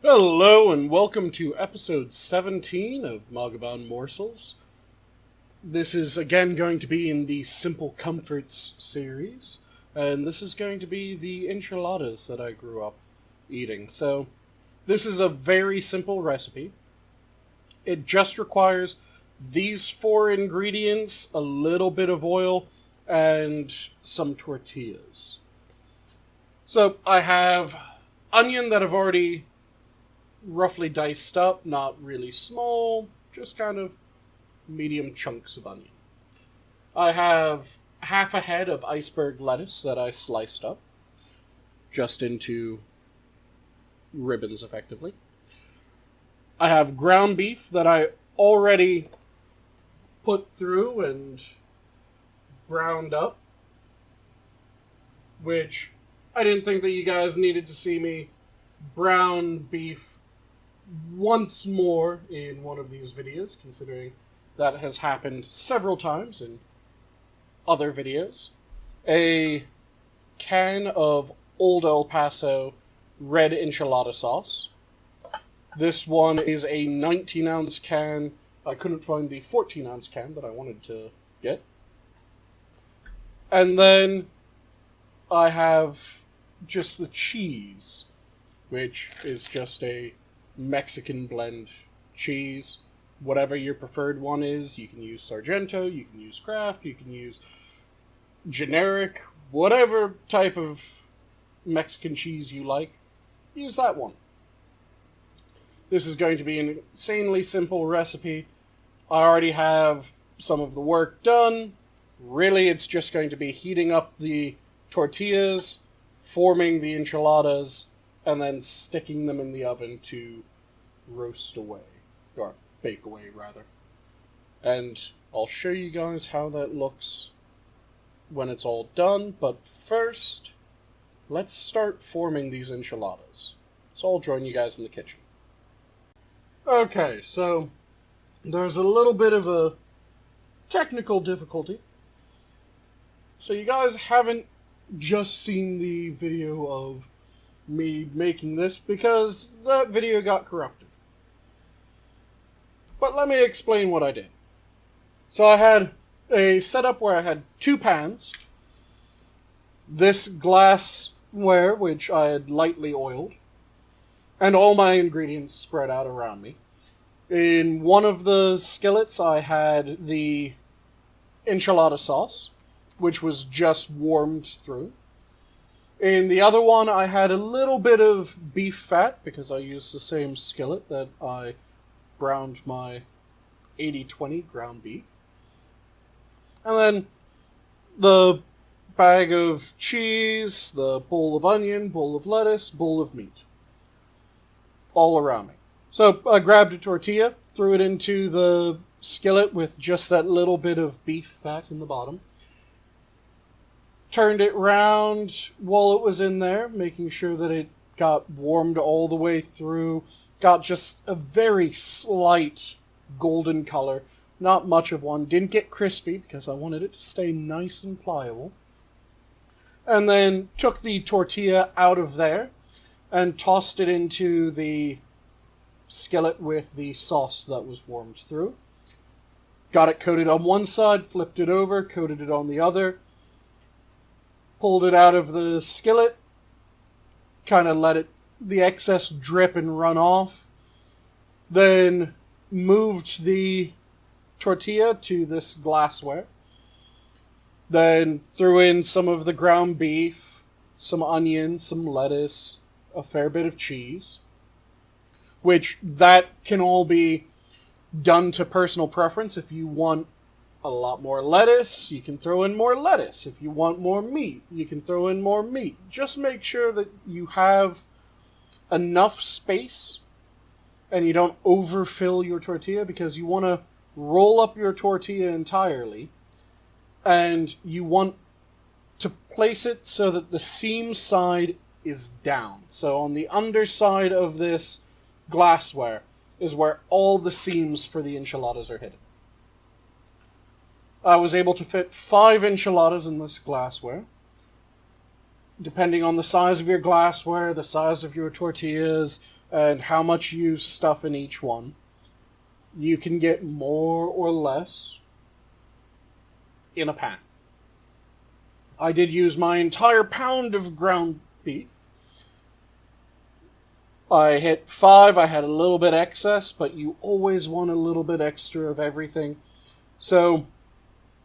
Hello and welcome to episode 17 of Mathghamhain Morsels. This is again going to be in the Simple Comforts series, and this is going to be the enchiladas that I grew up eating. So, this is a very simple recipe. It just requires these four ingredients, a little bit of oil, and some tortillas. So, I have onion that I've already roughly diced up, not really small, just kind of medium chunks of onion. I have half a head of iceberg lettuce that I sliced up, just into ribbons effectively. I have ground beef that I already put through and browned up, which I didn't think that you guys needed to see me brown beef once more in one of these videos, considering that has happened several times in other videos. A can of Old El Paso red enchilada sauce. This one is a 19-ounce can. I couldn't find the 14-ounce can that I wanted to get. And then I have just the cheese, which is just a Mexican blend cheese. Whatever your preferred one is, you can use Sargento, you can use Kraft, you can use generic, whatever type of Mexican cheese you like, use that one. This is going to be an insanely simple recipe. I already have some of the work done. Really, it's just going to be heating up the tortillas, forming the enchiladas, and then sticking them in the oven to roast away, or bake away, rather. And I'll show you guys how that looks when it's all done, but first, let's start forming these enchiladas. So I'll join you guys in the kitchen. Okay, so there's a little bit of a technical difficulty. So you guys haven't just seen the video of me making this, because that video got corrupted. But let me explain what I did. So I had a setup where I had two pans, this glassware which I had lightly oiled, and all my ingredients spread out around me. In one of the skillets I had the enchilada sauce, which was just warmed through. In the other one, I had a little bit of beef fat, because I used the same skillet that I browned my 80/20 ground beef. And then the bag of cheese, the bowl of onion, bowl of lettuce, bowl of meat. All around me. So I grabbed a tortilla, threw it into the skillet with just that little bit of beef fat in the bottom. Turned it round while it was in there, making sure that it got warmed all the way through. Got just a very slight golden color. Not much of one. Didn't get crispy because I wanted it to stay nice and pliable. And then took the tortilla out of there and tossed it into the skillet with the sauce that was warmed through. Got it coated on one side, flipped it over, coated it on the other. Pulled it out of the skillet, kind of let the excess drip and run off. Then moved the tortilla to this glassware. Then threw in some of the ground beef, some onion, some lettuce, a fair bit of cheese. Which that can all be done to personal preference. If you want a lot more lettuce, you can throw in more lettuce. If you want more meat, you can throw in more meat. Just make sure that you have enough space and you don't overfill your tortilla, because you want to roll up your tortilla entirely and you want to place it so that the seam side is down. So on the underside of this glassware is where all the seams for the enchiladas are hidden. I was able to fit 5 enchiladas in this glassware. Depending on the size of your glassware, the size of your tortillas, and how much you stuff in each one, you can get more or less in a pan. I did use my entire pound of ground beef. I hit 5, I had a little bit excess, but you always want a little bit extra of everything. So,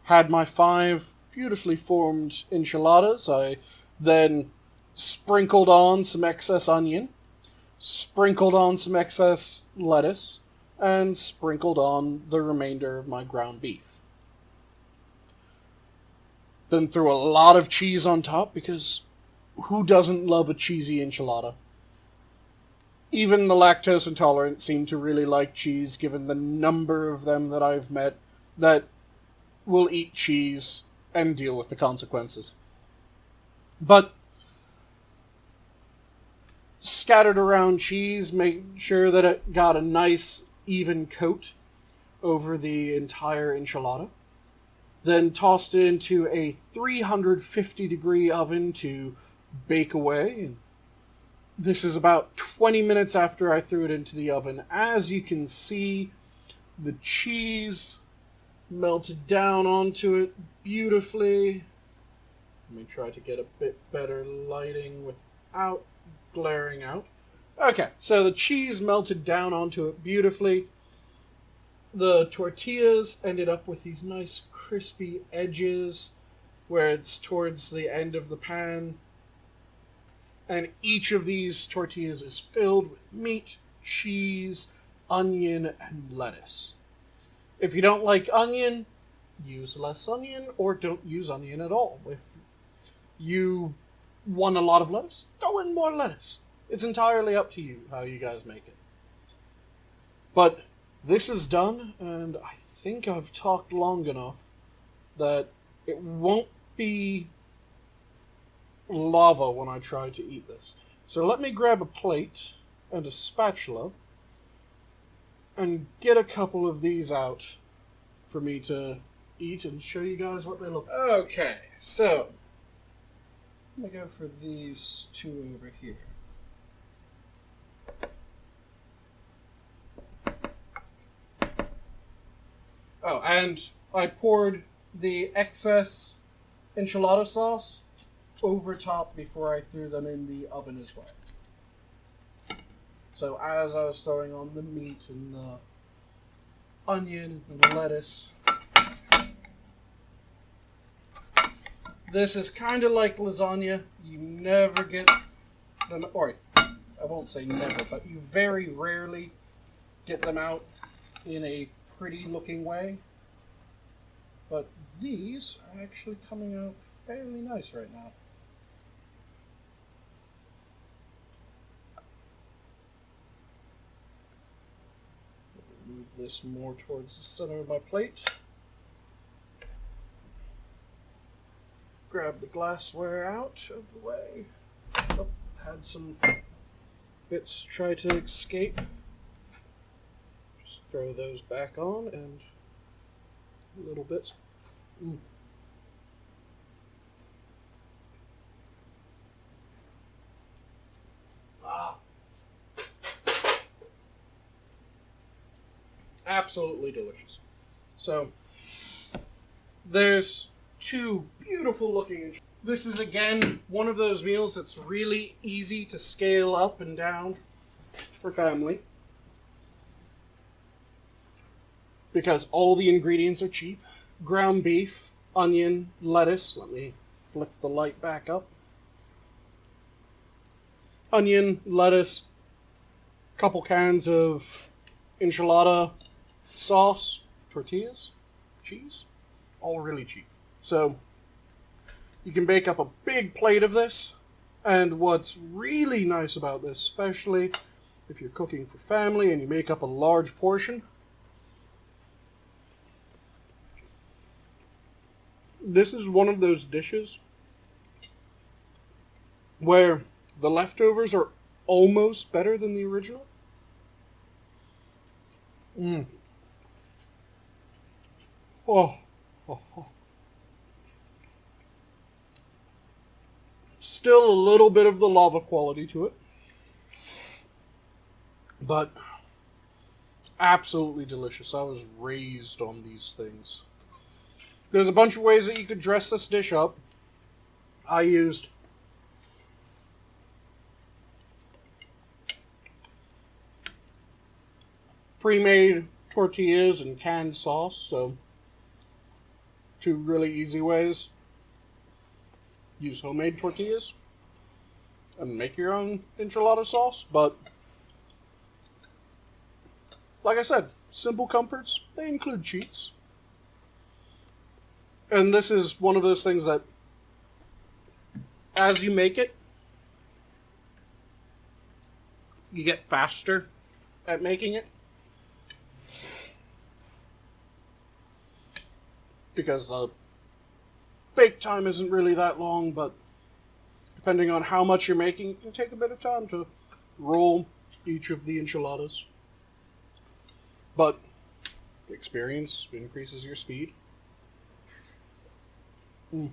had my 5 beautifully formed enchiladas. I then sprinkled on some excess onion, sprinkled on some excess lettuce, and sprinkled on the remainder of my ground beef. Then threw a lot of cheese on top, because who doesn't love a cheesy enchilada? Even the lactose intolerant seem to really like cheese, given the number of them that I've met that will eat cheese and deal with the consequences. But scattered around cheese, make sure that it got a nice even coat over the entire enchilada. Then tossed it into a 350 degree oven to bake away. And this is about 20 minutes after I threw it into the oven. As you can see, the cheese melted down onto it beautifully. Let me try to get a bit better lighting without glaring out. Okay, so the cheese melted down onto it beautifully. The tortillas ended up with these nice crispy edges where it's towards the end of the pan. And each of these tortillas is filled with meat, cheese, onion, and lettuce. If you don't like onion, use less onion or don't use onion at all. If you want a lot of lettuce, throw in more lettuce. It's entirely up to you how you guys make it. But this is done, and I think I've talked long enough that it won't be lava when I try to eat this. So let me grab a plate and a spatula and get a couple of these out for me to eat and show you guys what they look like. Okay, so I'm going to go for these two over here. Oh, and I poured the excess enchilada sauce over top before I threw them in the oven as well. So as I was throwing on the meat and the onion and the lettuce, this is kind of like lasagna. You never get them, or I won't say never, but you very rarely get them out in a pretty looking way. But these are actually coming out fairly nice right now. Move this more towards the center of my plate. Grab the glassware out of the way. Oh, had some bits try to escape. Just throw those back on and a little bit. Absolutely delicious. So, there's two beautiful looking. This is again one of those meals that's really easy to scale up and down for family, because all the ingredients are cheap. Ground beef, onion, lettuce. Let me flick the light back up. Onion, lettuce, couple cans of enchilada sauce, tortillas, cheese, all really cheap. So you can bake up a big plate of this, and what's really nice about this, especially if you're cooking for family and you make up a large portion, this is one of those dishes where the leftovers are almost better than the original. Oh. Still a little bit of the lava quality to it. But absolutely delicious. I was raised on these things. There's a bunch of ways that you could dress this dish up. I used pre-made tortillas and canned sauce, so two really easy ways. Use homemade tortillas and make your own enchilada sauce, but like I said, simple comforts, they include cheats. And this is one of those things that as you make it, you get faster at making it. Because bake time isn't really that long, but depending on how much you're making, it can take a bit of time to roll each of the enchiladas. But the experience increases your speed. And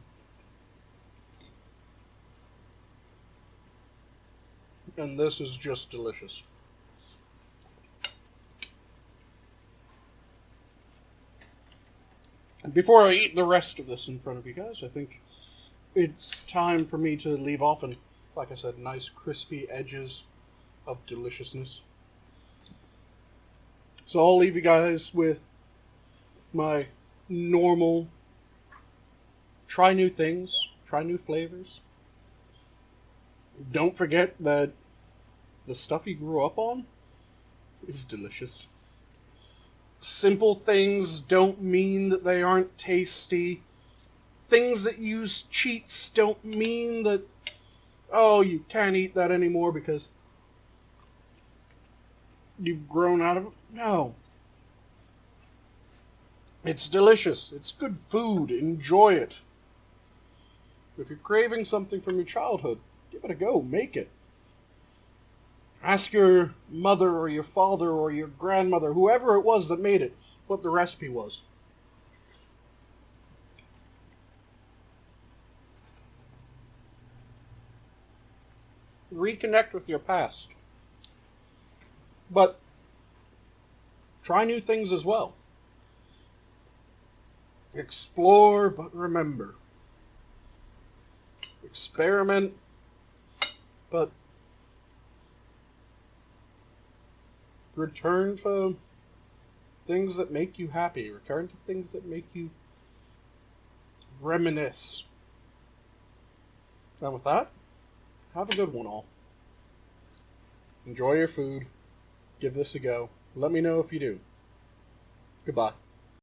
this is just delicious. And before I eat the rest of this in front of you guys, I think it's time for me to leave off and, like I said, nice crispy edges of deliciousness. So I'll leave you guys with my normal try new things, try new flavors. Don't forget that the stuff you grew up on is delicious. Simple things don't mean that they aren't tasty. Things that use cheats don't mean that, oh, you can't eat that anymore because you've grown out of it. No. It's delicious. It's good food. Enjoy it. If you're craving something from your childhood, give it a go. Make it. Ask your mother or your father or your grandmother, whoever it was that made it, what the recipe was. Reconnect with your past. But try new things as well. Explore, but remember. Experiment, but return to things that make you happy. Return to things that make you reminisce. And with that, have a good one all. Enjoy your food. Give this a go. Let me know if you do. Goodbye.